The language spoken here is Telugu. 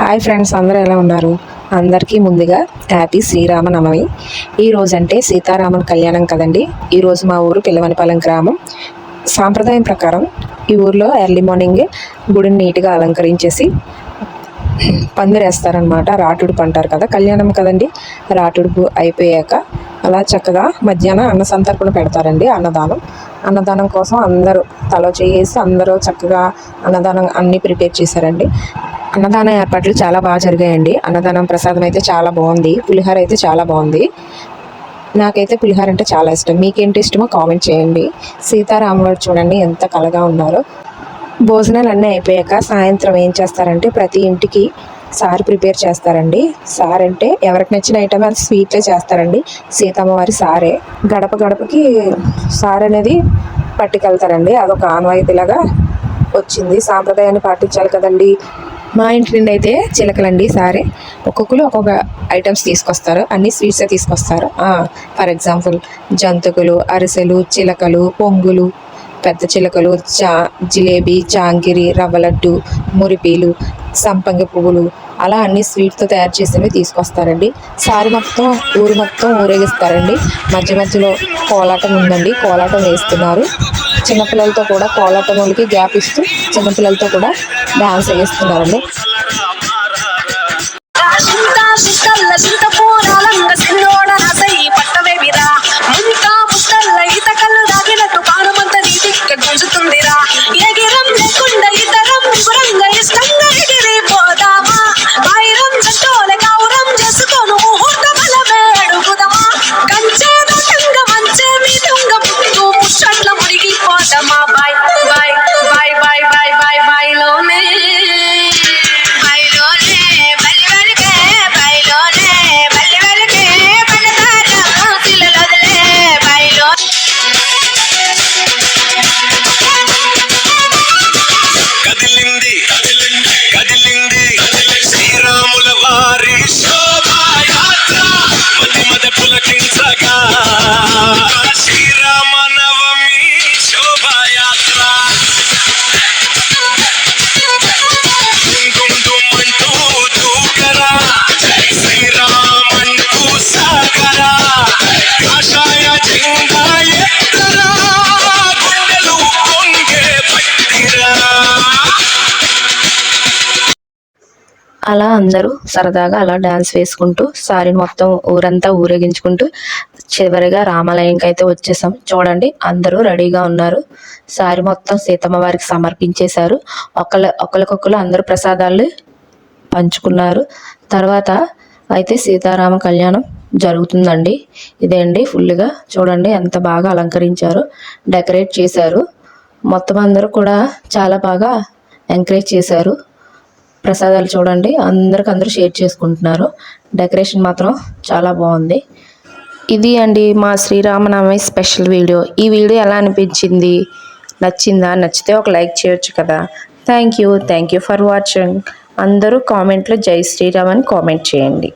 హాయ్ ఫ్రెండ్స్, అందరూ ఎలా ఉన్నారు? అందరికీ ముందుగా హ్యాపీ శ్రీరామనవమి. ఈరోజు అంటే సీతారామన్ కళ్యాణం కదండి. ఈరోజు మా ఊరు పిల్లవనిపాలెం గ్రామం. సాంప్రదాయం ప్రకారం ఈ ఊర్లో ఎర్లీ మార్నింగ్ గుడిని నీట్గా అలంకరించేసి పందిరేస్తారనమాట. రాటుడుపు అంటారు కదా, కళ్యాణం కదండి. రాటుడుపు అయిపోయాక అలా చక్కగా మధ్యాహ్నం అన్న సంతర్పణ పెడతారండి. అన్నదానం కోసం అందరూ తలో చేసి అందరూ చక్కగా అన్నదానం అన్నీ ప్రిపేర్ చేశారండి. అన్నదాన ఏర్పాట్లు చాలా బాగా జరిగాయండి. అన్నదానం ప్రసాదం అయితే చాలా బాగుంది. పులిహోర అయితే చాలా బాగుంది. నాకైతే పులిహోర అంటే చాలా ఇష్టం. మీకేంటి ఇష్టమో కామెంట్ చేయండి. సీతారాములు చూడండి ఎంత కళగా ఉన్నారో. భోజనాలు అన్నీ అయిపోయాక సాయంత్రం ఏం చేస్తారంటే ప్రతి ఇంటికి సారి ప్రిపేర్ చేస్తారండి. సార్ అంటే ఎవరికి నచ్చిన ఐటమ్ అది స్వీట్లే చేస్తారండి. సీతమ్మ వారి సారే గడప గడపకి సార్ అనేది పట్టుకెళ్తారండి. అదొక ఆనవాయితీలాగా వచ్చింది. సాంప్రదాయాన్ని పాటించాలి కదండి. మా ఇంటి నుండి అయితే చిలకలండి. సారే ఒక్కొక్కరు ఒక్కొక్క ఐటమ్స్ తీసుకొస్తారు. అన్ని స్వీట్సే తీసుకొస్తారు. ఫర్ ఎగ్జాంపుల్ జంతుకులు, అరిసెలు, చిలకలు, పొంగులు, పెద్ద చిలకలు, జిలేబీ, జాంగిరి, రవ్వ లడ్డు, మురిపీలు, సంపంగి పువ్వులు, అలా అన్ని స్వీట్తో తయారు చేసినవి తీసుకొస్తారండి. సారి మొత్తం ఊరు మొత్తం ఊరేగిస్తారండి. మధ్య మధ్యలో కోలాటం ఉందండి. కోలాటం వేస్తున్నారు. చిన్నపిల్లలతో కూడా కోలాటం వాళ్ళకి గ్యాప్ ఇస్తూ చిన్నపిల్లలతో కూడా డాన్స్ వేస్తున్నారండి. అలా అందరూ సరదాగా అలా డాన్స్ వేసుకుంటూ సారీ మొత్తం ఊరంతా ఊరేగించుకుంటూ చివరిగా రామాలయంకి అయితే వచ్చేసాం. చూడండి అందరూ రెడీగా ఉన్నారు. సారీ మొత్తం సీతమ్మ వారికి సమర్పించేశారు. ఒకరికొకరు అందరూ ప్రసాదాలు పంచుకున్నారు. తర్వాత అయితే సీతారామ కళ్యాణం జరుగుతుందండి. ఇదే అండి ఫుల్గా చూడండి ఎంత బాగా అలంకరించారు, డెకరేట్ చేశారు. మొత్తం అందరూ కూడా చాలా బాగా ఎంకరేజ్ చేశారు. ప్రసాదాలు చూడండి అందరూ షేర్ చేసుకుంటున్నారు. డెకరేషన్ మాత్రం చాలా బాగుంది. ఇది అండి మా శ్రీరామనవమి స్పెషల్ వీడియో. ఈ వీడియో ఎలా అనిపించింది? నచ్చిందా? నచ్చితే ఒక లైక్ చేయొచ్చు కదా. Thank you for watching. అందరూ కామెంట్లో జై శ్రీరామ్ అని కామెంట్ చేయండి.